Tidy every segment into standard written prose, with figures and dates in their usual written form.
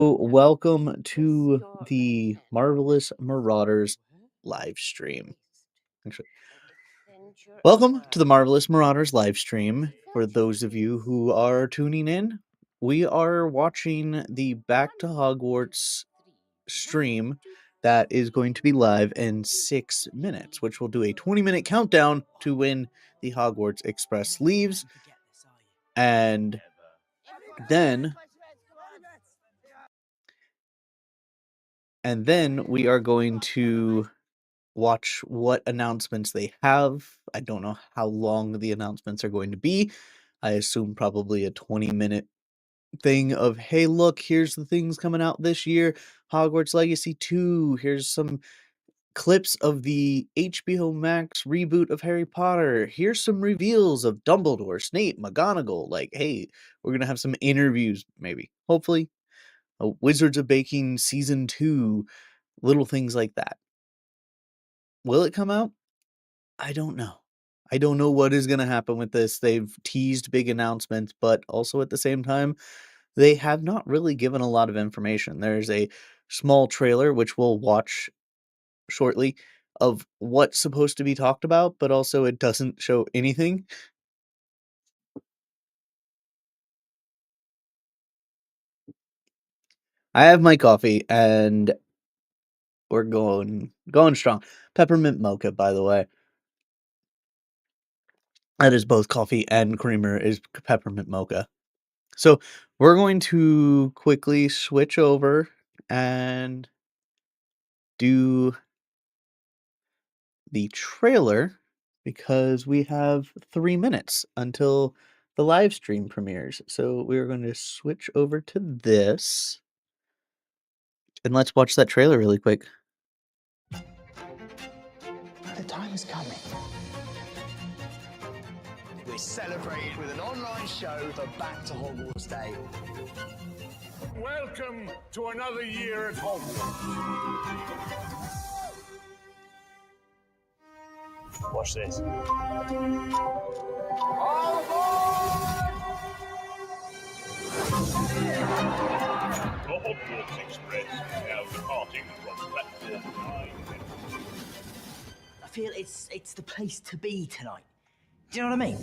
Welcome to the Marvelous Marauders live stream. Actually, welcome to the Marvelous Marauders live stream. For those of you who are tuning in, we are watching the Back to Hogwarts stream that is going to be live in 6 minutes, which will do a 20-minute countdown to when the Hogwarts Express leaves. And then we are going to watch what announcements they have. I don't know how long the announcements are going to be. I assume probably a 20-minute thing of, hey, look, here's the things coming out this year. Hogwarts Legacy 2. Here's some clips of the HBO Max reboot of Harry Potter. Here's some reveals of Dumbledore, Snape, McGonagall. Like, hey, we're going to have some interviews, maybe. Hopefully. Wizards of Baking Season 2. Little things like that. Will it come out? I don't know. I don't know what is going to happen with this. They've teased big announcements, but also at the same time, they have not really given a lot of information. There's a small trailer, which we'll watch shortly, of what's supposed to be talked about, but also it doesn't show anything. I have my coffee, and we're going strong. Peppermint mocha, by the way. That is both coffee and creamer is peppermint mocha. So we're going to quickly switch over and do the trailer because we have 3 minutes until the live stream premieres. So we're going to switch over to this and let's watch that trailer really quick. The time is coming. We're celebrating with an online show for Back to Hogwarts Day. Welcome to another year at Hogwarts. Watch this. The Hogwarts Express is now departing from platform 9. I feel it's the place to be tonight. Do you know what I mean?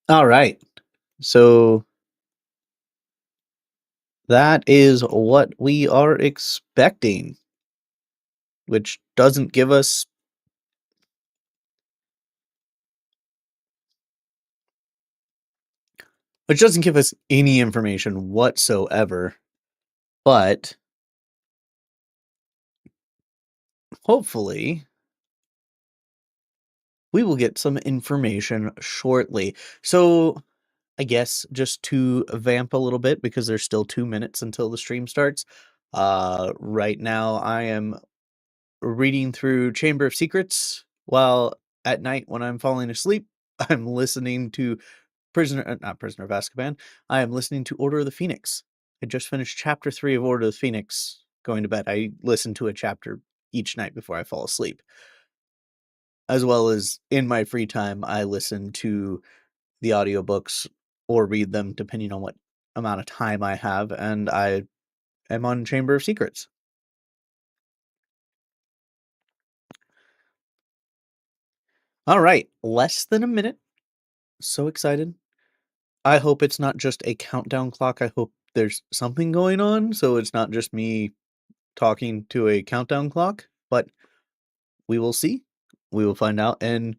All right. So that is what we are expecting, which doesn't give us any information whatsoever, but hopefully we will get some information shortly. So I guess just to vamp a little bit because there's still 2 minutes until the stream starts. Right now I am reading through Chamber of Secrets while at night when I'm falling asleep, I'm listening to not Prisoner of Azkaban. I am listening to Order of the Phoenix. I just finished chapter 3 of Order of the Phoenix going to bed. I listen to a chapter each night before I fall asleep. As well as in my free time, I listen to the audiobooks or read them depending on what amount of time I have, and I am on Chamber of Secrets. All right, less than a minute. So excited. I hope it's not just a countdown clock. I hope there's something going on, so it's not just me talking to a countdown clock, but we will see. We will find out in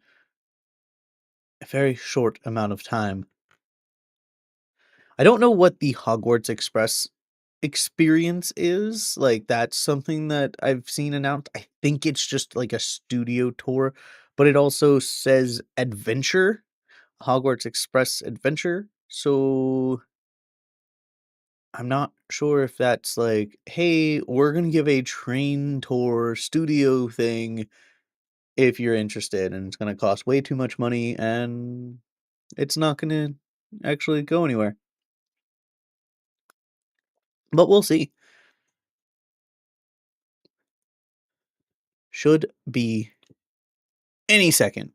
a very short amount of time. I don't know what the Hogwarts Express experience is. Like, that's something that I've seen announced. I think it's just like a studio tour, but it also says adventure, Hogwarts Express adventure. So I'm not sure if that's like, hey, we're going to give a train tour studio thing if you're interested, and it's going to cost way too much money and it's not going to actually go anywhere. But we'll see. Should be any second.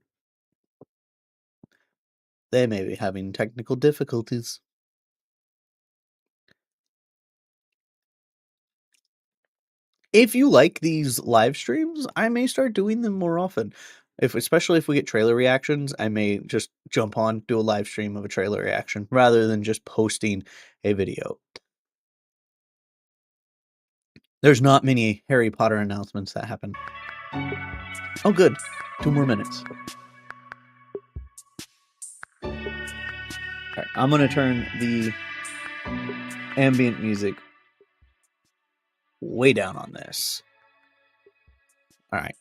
They may be having technical difficulties. If you like these live streams, I may start doing them more often. Especially if we get trailer reactions, I may just jump on, do a live stream of a trailer reaction rather than just posting a video. There's not many Harry Potter announcements that happen. Oh, good. 2 more minutes. All right, I'm going to turn the ambient music way down on this. All right.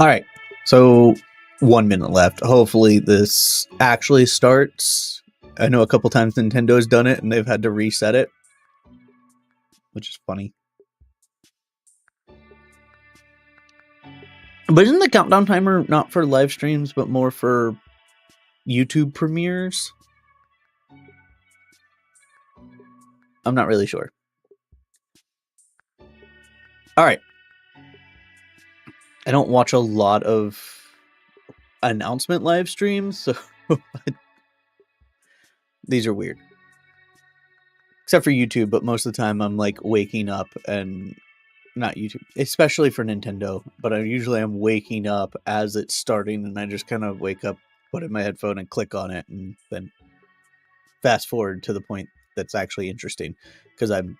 All right. So 1 minute left. Hopefully this actually starts. I know a couple times Nintendo's done it and they've had to reset it, which is funny. But isn't the countdown timer not for live streams, but more for YouTube premieres? I'm not really sure. All right. I don't watch a lot of announcement live streams, so these are weird. Except for YouTube, but most of the time I'm like waking up and not YouTube, especially for Nintendo, but I'm waking up as it's starting and I just kind of wake up, put in my headphone and click on it and then fast forward to the point that's actually interesting because I'm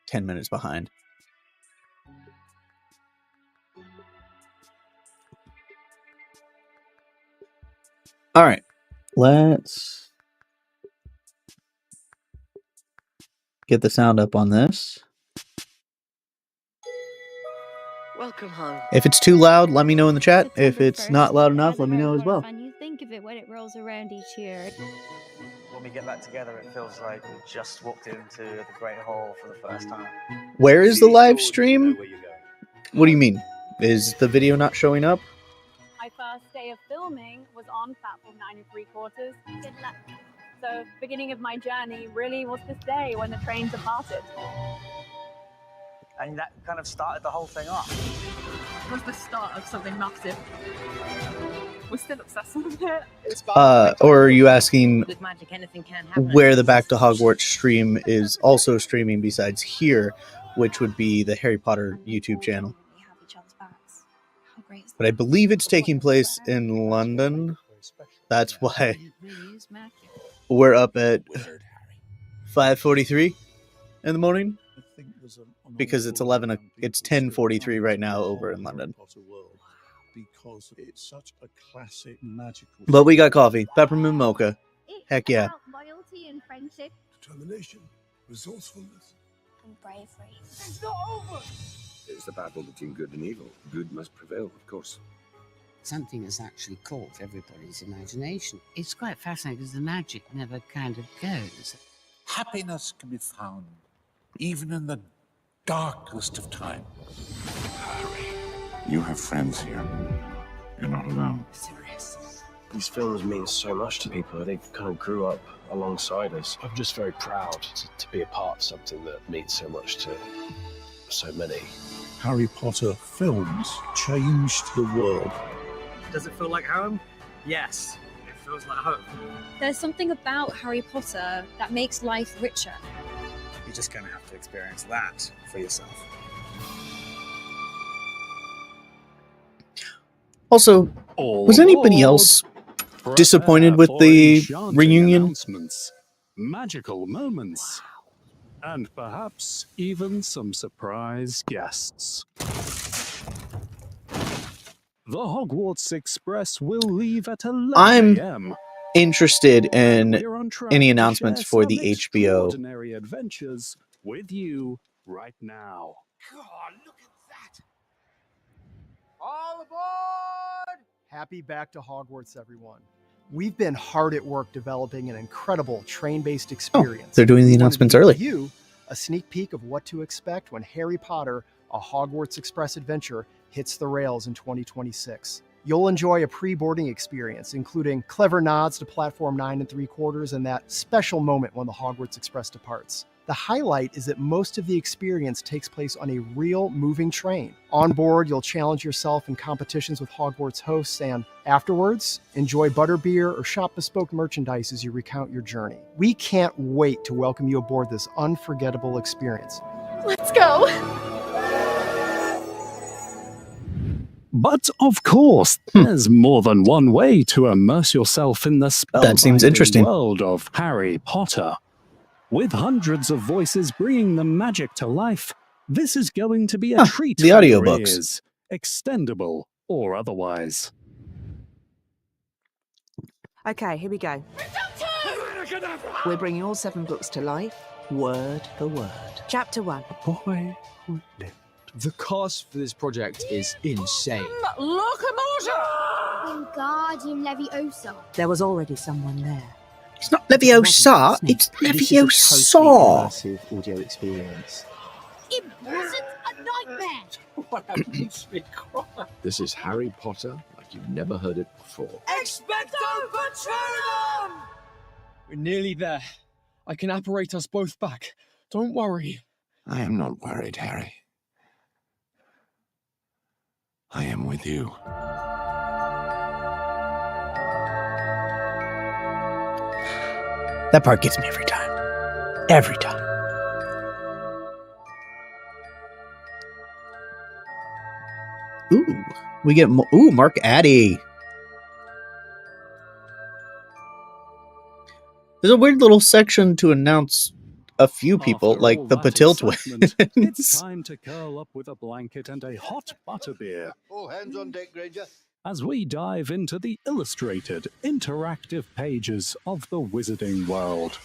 10 minutes behind. All right, let's get the sound up on this. Welcome home. If it's too loud, let me know in the chat. If it's not loud enough, let me know as well. Fun you think of it when it rolls around each year. When we get back together, it feels like we just walked into the Great Hall for the first time. Where is the live stream? What do you mean? Is the video not showing up? My first day of filming was on platform 9 3/4. Good luck. So, beginning of my journey really was this day when the trains departed. And that kind of started the whole thing off. It was the start of something massive. We're still obsessed with it. Or are you asking With magic, anything can happen. where the Back to Hogwarts stream is also streaming besides here, which would be the Harry Potter YouTube channel? But I believe it's taking place in London. That's why we're up at 5:43 in the morning, because it's 10:43 right now over in London. Because it's such a classic magical. But we got coffee, peppermint mocha. Heck yeah. Loyalty and friendship. Determination, resourcefulness, And bravery. It's not over. It's the battle between good and evil. Good must prevail, of course. Something has actually caught everybody's imagination. It's quite fascinating because the magic never kind of goes. Happiness can be found even in the darkest of time. Harry, you have friends here. You're not alone. Serious. These films mean so much to people. They kind of grew up alongside us. I'm just very proud to be a part of something that means so much to so many. Harry Potter films changed the world. Does it feel like home? Yes, it feels like home. There's something about Harry Potter that makes life richer. You're just going to have to experience that for yourself. Also, was anybody else disappointed with the reunion? Magical moments, and perhaps even some surprise guests. The Hogwarts Express will leave at 11 a.m. Interested in any announcements for the HBO. Extraordinary adventures with you right now. God, look at that! All aboard! Happy Back to Hogwarts, everyone. We've been hard at work developing an incredible train-based experience. They're doing the We wanted to announcements give early. you a sneak peek of what to expect when Harry Potter, a Hogwarts Express adventure, hits the rails in 2026. You'll enjoy a pre-boarding experience, including clever nods to Platform 9 3/4 and that special moment when the Hogwarts Express departs. The highlight is that most of the experience takes place on a real moving train. On board, you'll challenge yourself in competitions with Hogwarts hosts, and afterwards, enjoy butterbeer or shop bespoke merchandise as you recount your journey. We can't wait to welcome you aboard this unforgettable experience. Let's go. But of course, there's more than one way to immerse yourself in the That seems spellbinding interesting. world of Harry Potter. With hundreds of voices bringing the magic to life, this is going to be a treat the for your audiobooks. ears, extendable or otherwise. Okay, here we go. We're bringing all 7 books to life, word for word. Chapter 1. Boy. The cost for this project is insane. Wingardium Leviosa. There was already someone there. It's not Leviosa, it's Leviosa. Immersive audio experience. It wasn't a nightmare. This is Harry Potter like you've never heard it before. Expecto Patronum! We're nearly there. I can apparate us both back. Don't worry. I am not worried, Harry. I am with you. That part gets me every time. Every time. Ooh, we get Mark Addy. There's a weird little section to announce a few people, like the Patil twins. It's time to curl up with a blanket and a hot butterbeer. All hands on deck, Granger. As we dive into the illustrated, interactive pages of the Wizarding World.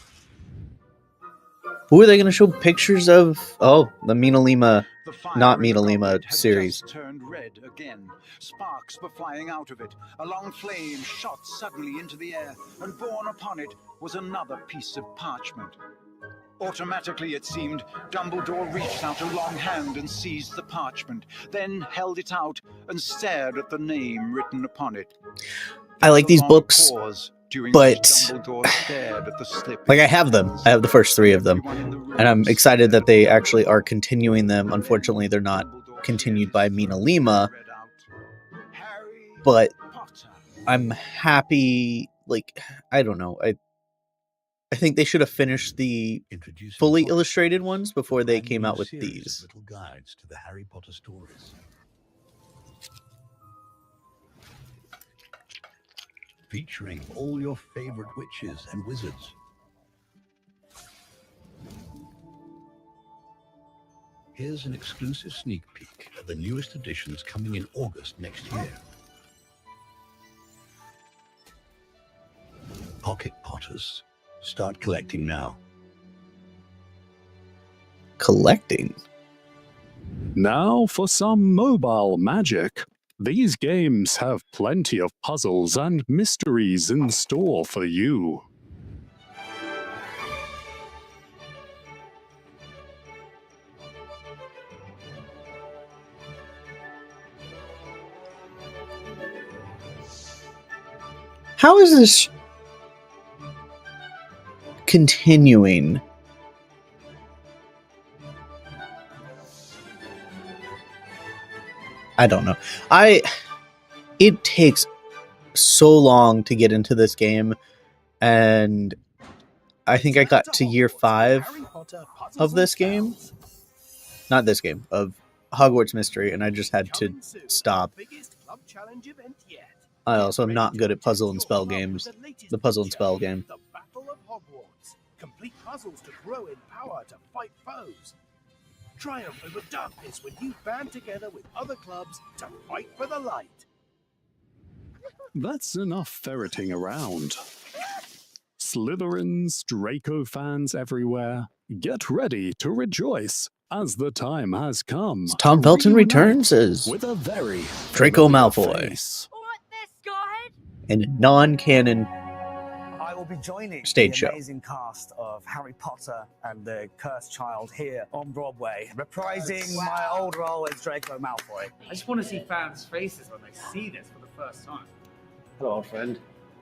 Who are they going to show pictures of? Oh, the Mina Lima, not Mina Lima series. Turned red again. Sparks were flying out of it. A long flame shot suddenly into the air, and borne upon it was another piece of parchment. Automatically, it seemed, Dumbledore reached out a long hand and seized the parchment, then held it out and stared at the name written upon it. I like these books, but like I have them. I have the first 3 of them, and I'm excited that they actually are continuing them. Unfortunately, they're not continued by Mina Lima, but I'm happy. Like, I don't know. I think they should have finished the fully illustrated ones before they came out with these. Little guides to the Harry Potter stories. Featuring all your favorite witches and wizards. Here's an exclusive sneak peek of the newest editions coming in August next year. Pocket Potters. Start collecting now. Collecting? Now for some mobile magic. These games have plenty of puzzles and mysteries in store for you. How is this continuing? I don't know. It takes so long to get into this game, and I think I got to year 5 of this game. Not this game, of Hogwarts Mystery, and I just had to stop. I also am not good at puzzle and spell games. The puzzle and spell game. The Battle of Hogwarts. Complete puzzles to grow in power to fight foes. Triumph over darkness when you band together with other clubs to fight for the light. That's enough ferreting around. Slytherins, Draco fans everywhere, get ready to rejoice as the time has come. Tom Felton returns as with a very Draco Malfoy. face. Alright, let's go! in a non-canon I will be joining stage the show. amazing cast of Harry Potter and the Cursed Child here on Broadway, reprising my old role as Draco Malfoy. I just want to see fans' faces when they see this for the first time. Hello, old friend.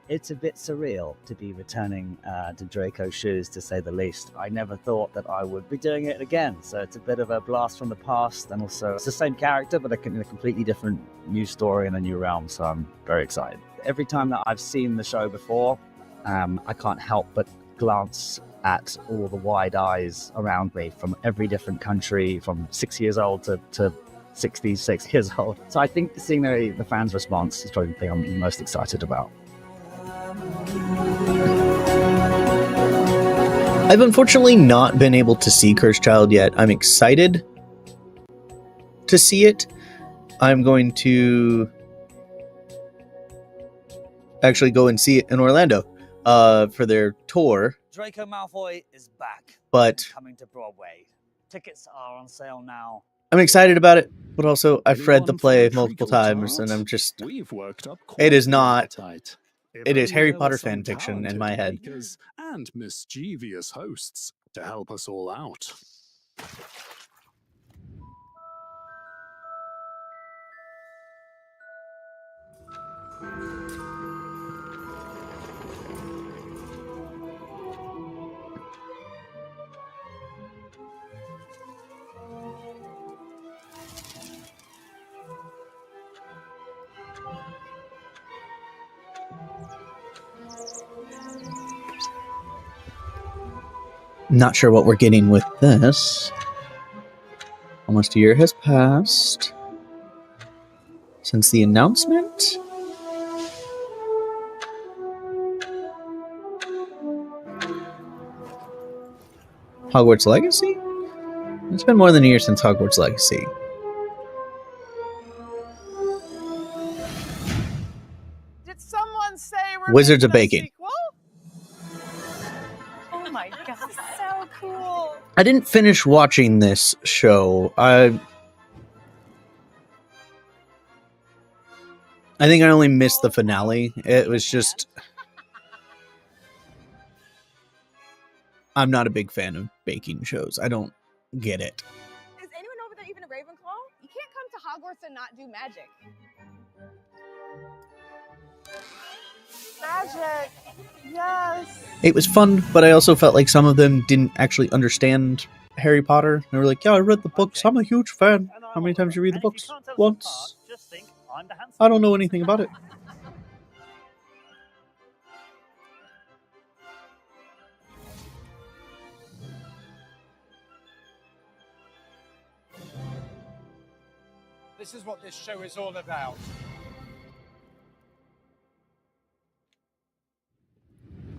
It's a bit surreal to be returning to Draco's shoes, to say the least. I never thought that I would be doing it again, so it's a bit of a blast from the past, and also it's the same character, but in a completely different new story and a new realm, so I'm very excited. Every time that I've seen the show before, I can't help but glance at all the wide eyes around me from every different country, from 6 years old to 66 years old. So I think seeing the fans' response is probably the thing I'm most excited about. I've unfortunately not been able to see Cursed Child yet. I'm excited to see it. I'm going to actually go and see it in Orlando for their tour. Draco Malfoy is back. But Coming to Broadway. Tickets are on sale now. I'm excited about it, but also I've read the Anyone play for a multiple treacle times, and tart? I'm just... We've worked up It is quite the not... appetite. If It is only Harry there were Potter some fan fiction in talented my head. makers and mischievous hosts to help us all out. Not sure what we're getting with this. Almost a year has passed since the announcement. Hogwarts Legacy? It's been more than a year since Hogwarts Legacy. Did someone say we're Wizards of making a Baking. sequel? Oh my god, so cool! I didn't finish watching this show. I think I only missed the finale. It was just... I'm not a big fan of baking shows. I don't get it. Is anyone over there even a Ravenclaw? You can't come to Hogwarts and not do magic. Magic! Yes! It was fun, but I also felt like some of them didn't actually understand Harry Potter. They were like, yeah, I read the books. I'm a huge fan. How many times you read the books? Once. I don't know anything about it. This is what this show is all about.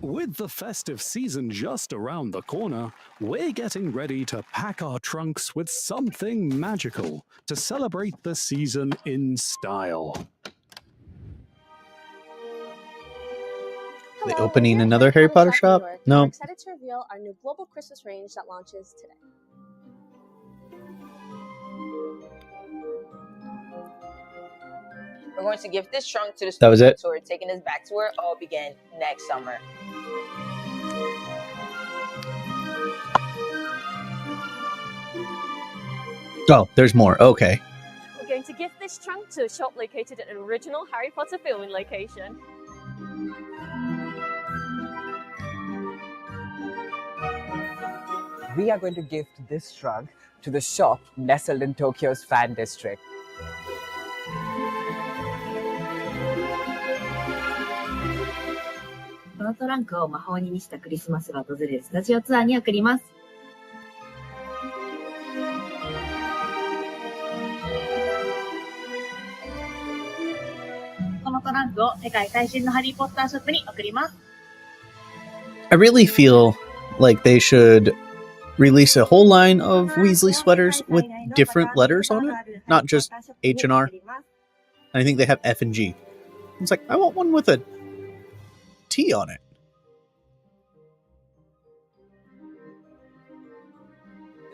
With the festive season just around the corner, we're getting ready to pack our trunks with something magical to celebrate the season in style. Are they opening another Harry Potter shop? No. We're excited to reveal our new global Christmas range that launches today. We're going to give this trunk to the That was it? so we're taking us back to where it all began next summer. Oh, there's more. Okay. We're going to gift this trunk to a shop located at an original Harry Potter filming location. We are going to gift this trunk to the shop nestled in Tokyo's fan district. このトランクを魔法に見せたクリスマスが訪れるスタジオツアーに送ります。このトランクを世界最新のハリーポッターショップに送ります。I really feel like they should release a whole line of Weasley sweaters with different letters on it, not just H and R. I think they have F and G. It's like, I want one with a T on it.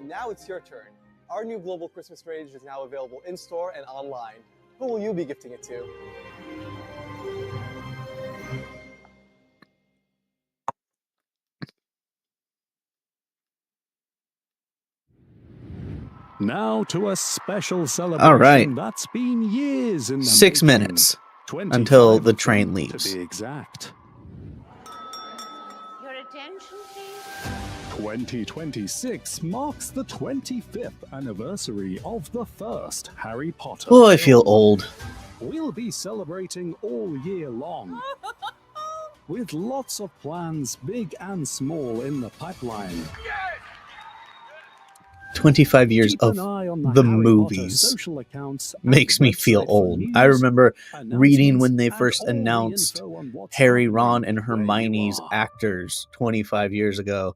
And now it's your turn. Our new global Christmas range is now available in-store and online. Who will you be gifting it to? Now to a special celebration right. that's been years in the 6 making. minutes 25 until the of train them, leaves. To be exact. Your attention, please. 2026 marks the 25th anniversary of the first Harry Potter Oh, I feel film. old. We'll be celebrating all year long, with lots of plans, big and small, in the pipeline. 25 years Keep of an eye on the Harry Potter movies social accounts and makes me feel website for old. news, I remember reading when they announcements, first and all the announced info on what's Harry, happening Ron, and where you Hermione's are. actors 25 years ago,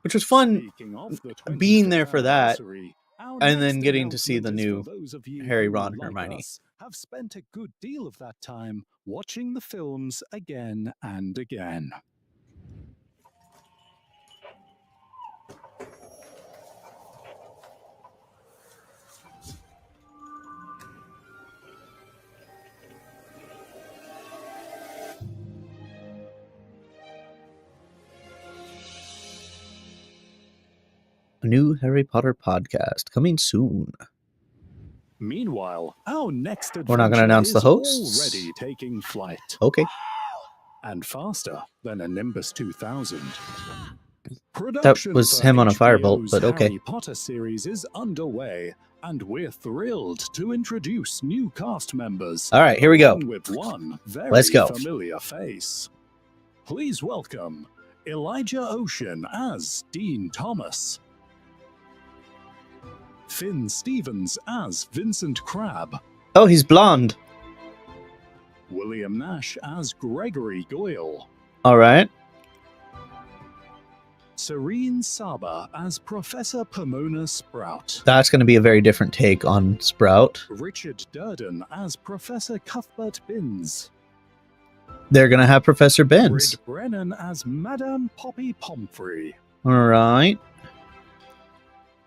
which was fun Speaking of the being 25th there for that, anniversary, our and then next getting to see the announcement is new for those of you Harry, who, Ron, like Hermione. us, have spent a good deal of that time watching the films again and again. A new Harry Potter podcast coming soon. Meanwhile, our next We're not going to adventure announce the is hosts. already taking flight. Okay. And faster than a Nimbus 2000. That Production was for him on a firebolt, HBO's but okay. Harry Potter series is underway, and we're thrilled to introduce new cast members. All right, here we go. along with one very Let's go. familiar face. Please welcome Elijah Ocean as Dean Thomas, Finn Stevens as Vincent Crabbe, Oh, he's blonde. William Nash as Gregory Goyle, All right. Serene Saba as Professor Pomona Sprout, That's going to be a very different take on Sprout. Richard Durden as Professor Cuthbert Binns, They're going to have Professor Binns. Brid Brennan as Madame Poppy Pomfrey, All right.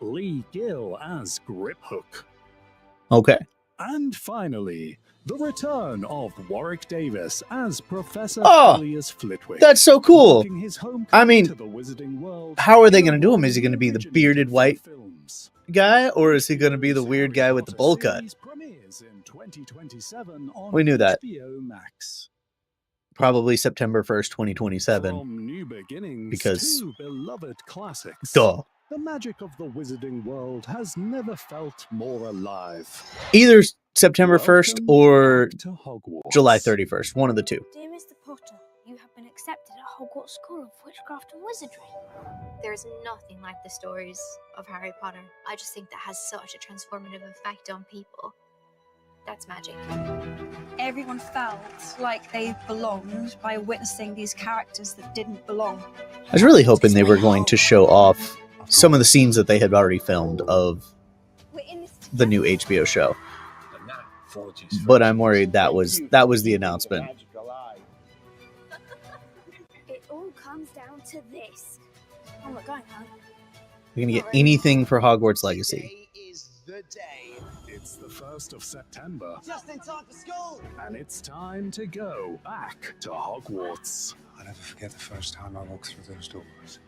Lee Gill as Griphook, Okay. and finally, the return of Warwick Davis as Professor Oh, Phileas Flitwick. That's so cool. making his homecoming I mean, to the Wizarding World how are they in a going to do him? role Is he going to be the originated bearded for white films. guy, or is he going to be the weird guy with the bowl cut? Series premieres in 2027 on We knew that. HBO Max. Probably September 1st, 2027. From new beginnings Because, to beloved classics. duh. The magic of the Wizarding World has never felt more alive. Either September 1st Welcome or back to Hogwarts. July 31st. One of the two. Dear Mr. Potter, you have been accepted at Hogwarts School of Witchcraft and Wizardry. There's nothing like the stories of Harry Potter. I just think that has such a transformative effect on people. That's magic. Everyone felt like they belonged by witnessing these characters that didn't belong. I was really hoping they were going to show off some of the scenes that they had already filmed of the new HBO show. But I'm worried that was the announcement. It all comes down to this. Oh, we're going home. You're going to get anything for Hogwarts Legacy. It's the 1st of September. Just in time for school! And it's time to go back to Hogwarts. I'll never forget the first time I walked through those doors.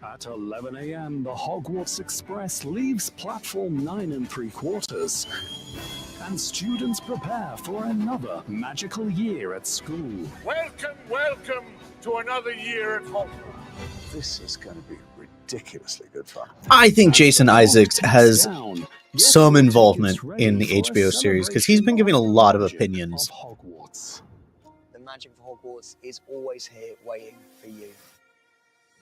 At 11 a.m., the Hogwarts Express leaves platform 9 3/4. And students prepare for another magical year at school. Welcome to another year at Hogwarts. This is going to be ridiculously good fun. I think Jason Isaacs has some involvement in the HBO series because he's been giving a lot of opinions. The magic of Hogwarts is always here waiting for you.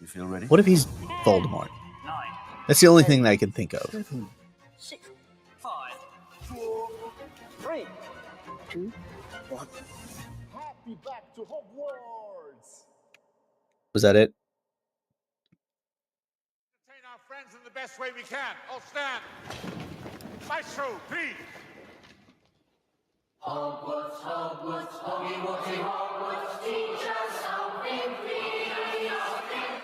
You feel ready? What if he's Voldemort? That's the only thing that I can think of. 6, 5, 4, 3, 2, 1. Happy Back to Hogwarts! Was that it? Entertain our friends in the best way we can. All stand. Maestro, please. Hogwarts, Hogwarts, Hoggy Woggy Hogwarts, teach us something, please.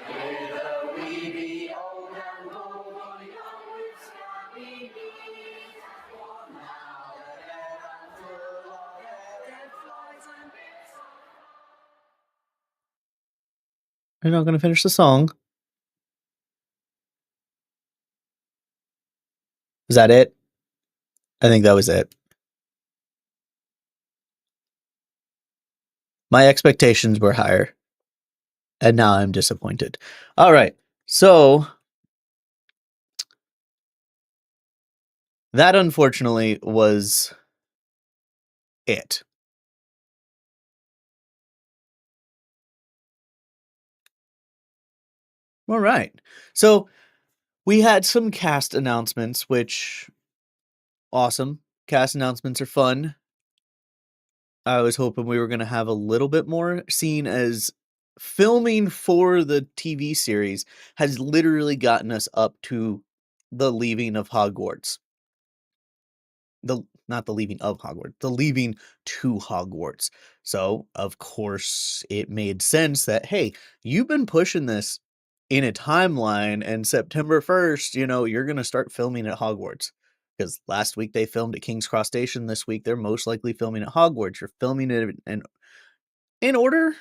May the we be old and old, or young with scabby knees. For now the air and full of dead flies and bits of... You're not going to finish the song. Is that it? I think that was it. My expectations were higher, and now I'm disappointed. All right, so that unfortunately was it. All right, so we had some cast announcements, which awesome. Cast announcements are fun. I was hoping we were going to have a little bit more, seen as filming for the TV series has literally gotten us up to the leaving of Hogwarts. Not the leaving of Hogwarts, the leaving to Hogwarts. So, of course, it made sense that, hey, you've been pushing this in a timeline, and September 1st, you're going to start filming at Hogwarts. Because last week they filmed at King's Cross Station. This week they're most likely filming at Hogwarts. You're filming it in order,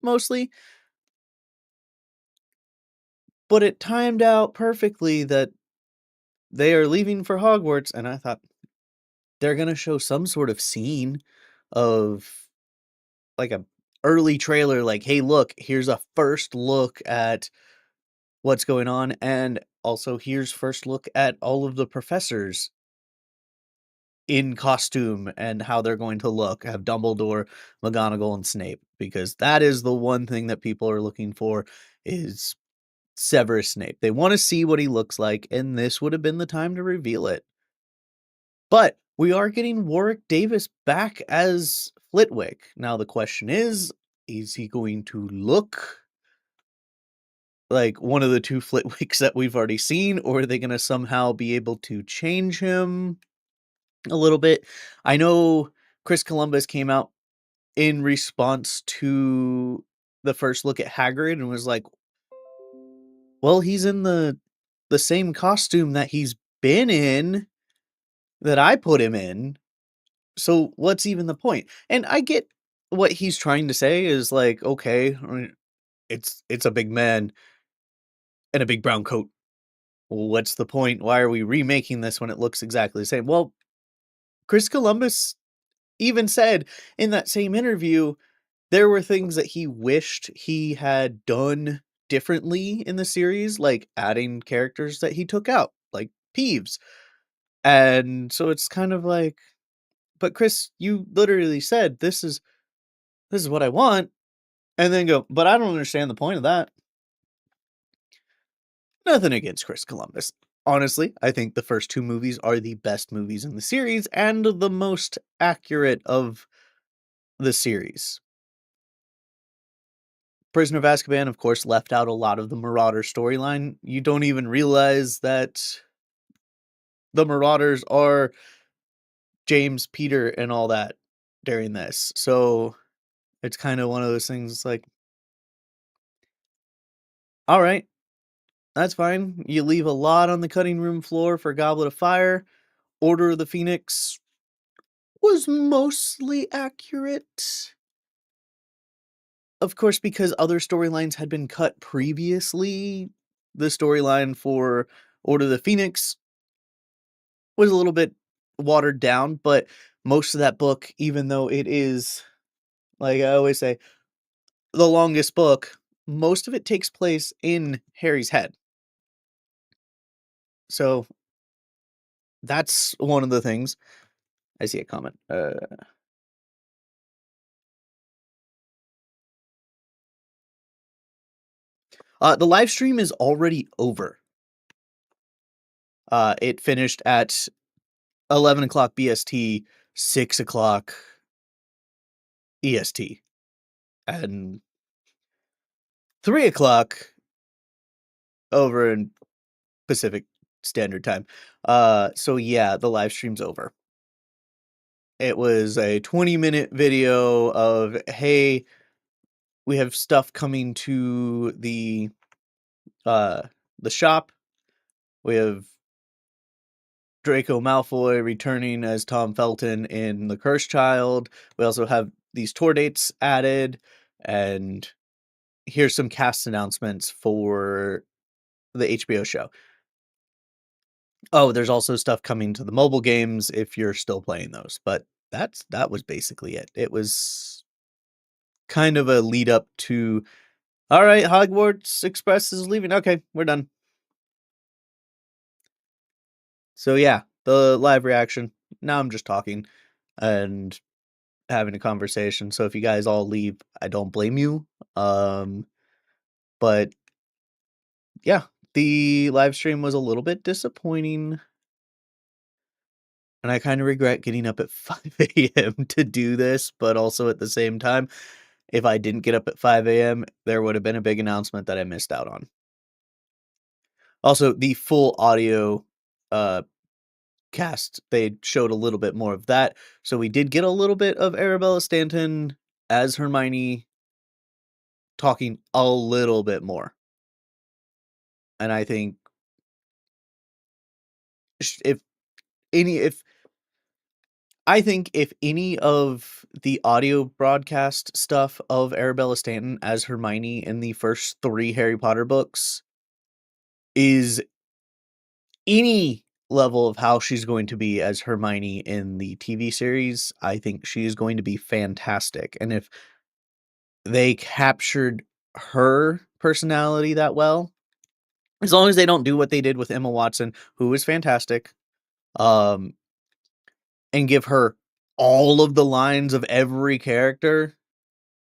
mostly. But it timed out perfectly that they are leaving for Hogwarts, and I thought they're going to show some sort of scene of like a early trailer, like, hey, look, here's a first look at what's going on, and also here's first look at all of the professors in costume and how they're going to look, have Dumbledore, McGonagall, and Snape, because that is the one thing that people are looking for is Severus Snape. They want to see what he looks like, and this would have been the time to reveal it. But we are getting Warwick Davis back as Flitwick. Now the question is he going to look like one of the two Flitwicks that we've already seen, or are they going to somehow be able to change him a little bit? I know Chris Columbus came out in response to the first look at Hagrid and was like, well, he's in the same costume that he's been in, that I put him in. So what's even the point? And I get what he's trying to say is like, okay, it's a big man in a big brown coat. What's the point? Why are we remaking this when it looks exactly the same? Well, Chris Columbus even said in that same interview there were things that he wished he had done differently in the series, like adding characters that he took out, like Peeves. And so it's kind of like, but Chris, you literally said this is what I want, and then go, but I don't understand the point of that. Nothing against Chris Columbus. Honestly, I think the first two movies are the best movies in the series and the most accurate of the series. Prisoner of Azkaban, of course, left out a lot of the Marauder storyline. You don't even realize that the Marauders are James, Peter, and all that during this. So it's kind of one of those things like, all right, that's fine. You leave a lot on the cutting room floor for Goblet of Fire. Order of the Phoenix was mostly accurate. Of course, because other storylines had been cut previously, the storyline for Order of the Phoenix was a little bit watered down, but most of that book, even though it is, like I always say, the longest book, most of it takes place in Harry's head. So that's one of the things. I see a comment. The live stream is already over. It finished at 11 o'clock BST, 6 o'clock EST, and 3 o'clock over in Pacific Standard Time. So yeah, the live stream's over. It was a 20-minute video of, hey, we have stuff coming to the shop. We have Draco Malfoy returning as Tom Felton in The Cursed Child. We also have these tour dates added, and here's some cast announcements for the HBO show. Oh, there's also stuff coming to the mobile games if you're still playing those, but that was basically it. It was kind of a lead up to, all right, Hogwarts Express is leaving. Okay, we're done. So yeah, the live reaction. Now I'm just talking and having a conversation. So if you guys all leave, I don't blame you. But yeah, the live stream was a little bit disappointing. And I kind of regret getting up at 5 a.m. to do this, but also at the same time, if I didn't get up at 5 a.m., there would have been a big announcement that I missed out on. Also, the full audio cast, they showed a little bit more of that. So we did get a little bit of Arabella Stanton as Hermione talking a little bit more. And I think if any of the audio broadcast stuff of Arabella Stanton as Hermione in the first 3 Harry Potter books is any level of how she's going to be as Hermione in the TV series, I think she is going to be fantastic. And if they captured her personality that well, as long as they don't do what they did with Emma Watson, who was fantastic, and give her all of the lines of every character,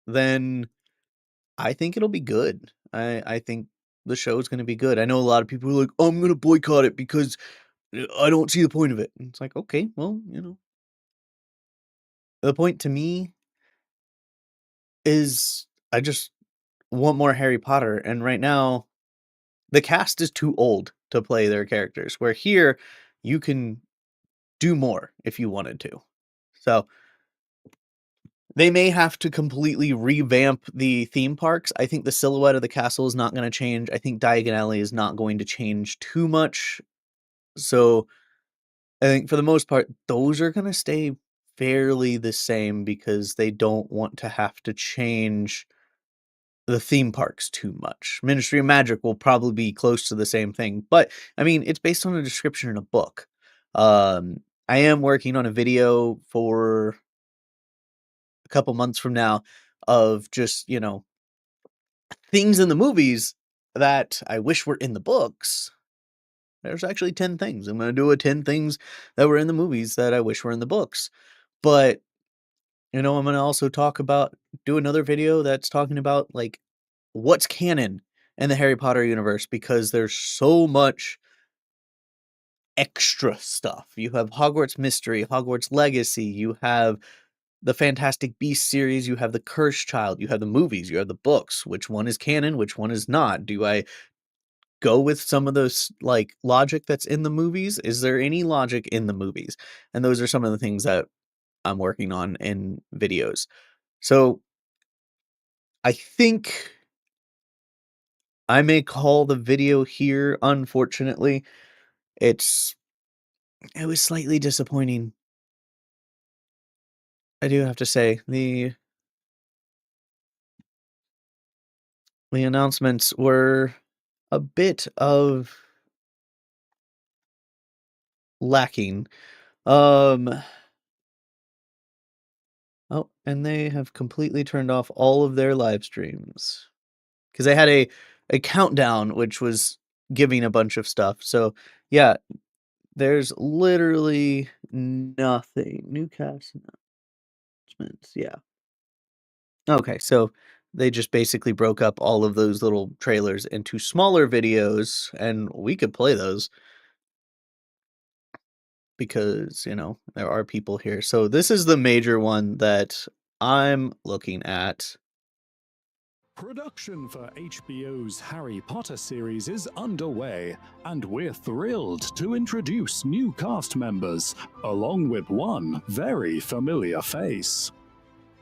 then I think it'll be good. I think the show's gonna be good. I know a lot of people are like, "Oh, I'm gonna boycott it because I don't see the point of it." And it's like, okay, well, the point to me is I just want more Harry Potter, and right now, the cast is too old to play their characters, where here, you can do more if you wanted to. So they may have to completely revamp the theme parks. I think the silhouette of the castle is not gonna change. I think Diagon Alley is not going to change too much. So, I think for the most part, those are gonna stay fairly the same because they don't want to have to change the theme parks too much. Ministry of Magic will probably be close to the same thing, but, I mean, it's based on a description in a book. I am working on a video for a couple months from now of just, things in the movies that I wish were in the books. There's actually 10 things. I'm gonna do a 10 things that were in the movies that I wish were in the books. But, I'm gonna also do another video that's talking about, like, what's canon in the Harry Potter universe because there's so much extra stuff. You have Hogwarts Mystery, Hogwarts Legacy, you have the Fantastic Beasts series, you have the Cursed Child, you have the movies, you have the books. Which one is canon? Which one is not? Do I go with some of those logic that's in the movies? Is there any logic in the movies? And those are some of the things that I'm working on in videos. So I think I may call the video here. Unfortunately, it was slightly disappointing. I do have to say the announcements were a bit of lacking. Oh, and they have completely turned off all of their live streams because they had a countdown which was giving a bunch of stuff. So yeah, there's literally nothing. New cast announcements. Yeah. Okay, so they just basically broke up all of those little trailers into smaller videos, and we could play those because, there are people here. So this is the major one that I'm looking at. Production for HBO's Harry Potter series is underway, and we're thrilled to introduce new cast members, along with one very familiar face.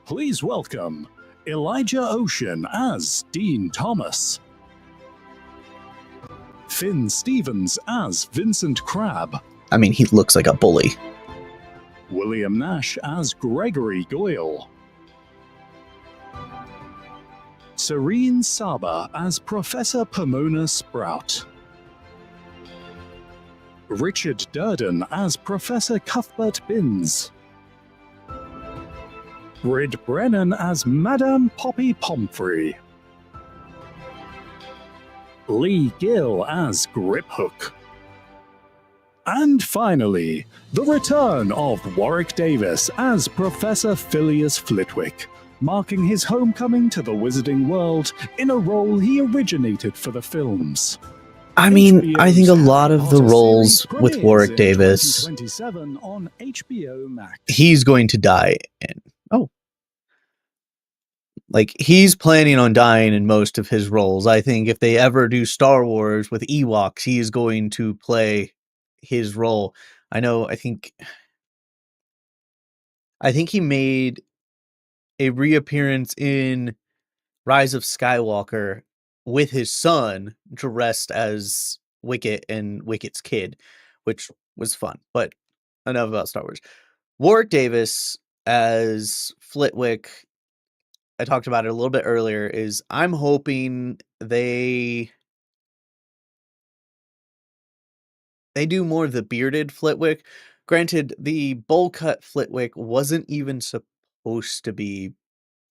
Please welcome Elijah Ocean as Dean Thomas, Finn Stevens as Vincent Crabbe. I mean, he looks like a bully. William Nash as Gregory Goyle. Serene Saba as Professor Pomona Sprout. Richard Durden as Professor Cuthbert Binns, Brid Brennan as Madame Poppy Pomfrey, Lee Gill as Griphook, and finally, the return of Warwick Davis as Professor Phileas Flitwick, marking his homecoming to the wizarding world in a role he originated for the films. I mean, I think a lot of the Potter roles series with premieres Warwick in Davis, 2027 on HBO Max. he's going to die in. Oh. Like, he's planning on dying in most of his roles. I think if they ever do Star Wars with Ewoks, he is going to play his role. I think he made a reappearance in Rise of Skywalker with his son dressed as Wicket and Wicket's kid, which was fun. But enough about Star Wars. Warwick Davis as Flitwick, I talked about it a little bit earlier, is I'm hoping they do more of the bearded Flitwick. Granted, the bowl cut Flitwick wasn't even supposed to be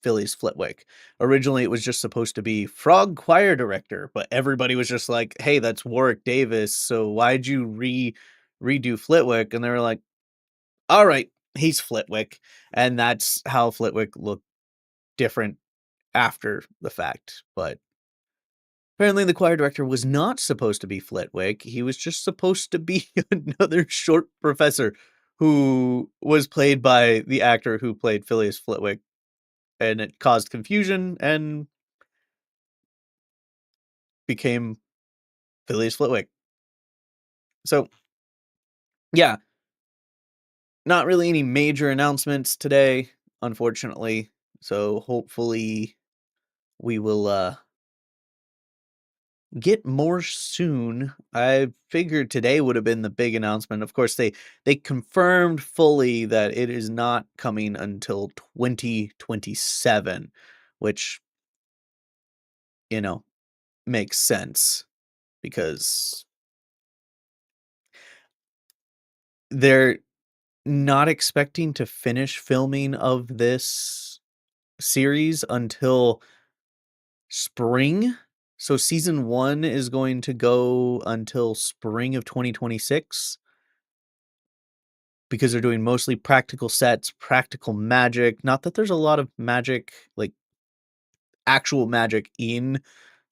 Phileas Flitwick. Originally, it was just supposed to be Frog Choir Director, but everybody was just like, hey, that's Warwick Davis, so why'd you redo Flitwick? And they were like, all right, he's Flitwick. And that's how Flitwick looked different after the fact. But apparently the choir director was not supposed to be Flitwick. He was just supposed to be another short professor who was played by the actor who played Phileas Flitwick. And it caused confusion and became Phileas Flitwick. So, yeah. Not really any major announcements today, unfortunately. So hopefully we will get more soon. I figured today would have been the big announcement. Of course, they confirmed fully that it is not coming until 2027, which, makes sense because they're not expecting to finish filming of this series until spring. So season 1 is going to go until spring of 2026 because they're doing mostly practical sets, practical magic. Not that there's a lot of magic, like actual magic in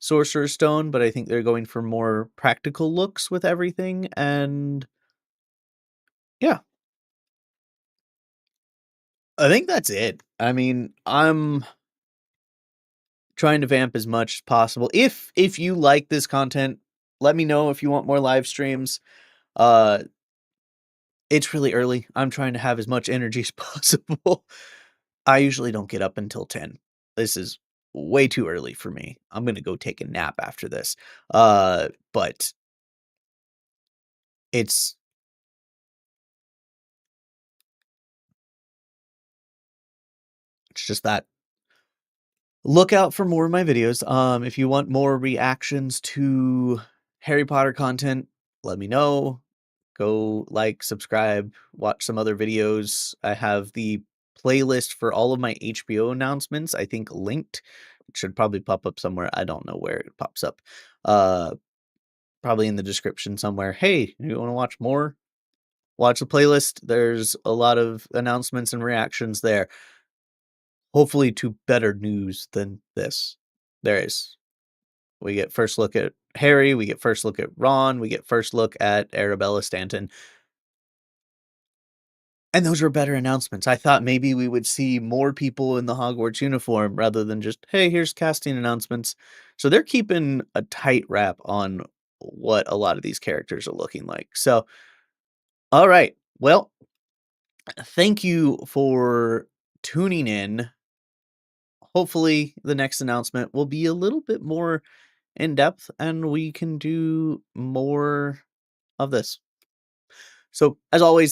Sorcerer's Stone, but I think they're going for more practical looks with everything. And yeah, I think that's it. I mean, I'm trying to vamp as much as possible. If you like this content, let me know if you want more live streams. It's really early. I'm trying to have as much energy as possible. I usually don't get up until 10. This is way too early for me. I'm going to go take a nap after this. But it's just that. Look out for more of my videos. If you want more reactions to Harry Potter content, let me know. Go like, subscribe, watch some other videos. I have the playlist for all of my HBO announcements, I think linked. It should probably pop up somewhere. I don't know where it pops up. Probably in the description somewhere. Hey, you want to watch more? Watch the playlist. There's a lot of announcements and reactions there. Hopefully to better news than this. There is. We get first look at Harry. We get first look at Ron. We get first look at Arabella Stanton. And those were better announcements. I thought maybe we would see more people in the Hogwarts uniform rather than just, hey, here's casting announcements. So they're keeping a tight wrap on what a lot of these characters are looking like. So, all right. Well, thank you for tuning in. Hopefully the next announcement will be a little bit more in depth and we can do more of this. So, as always,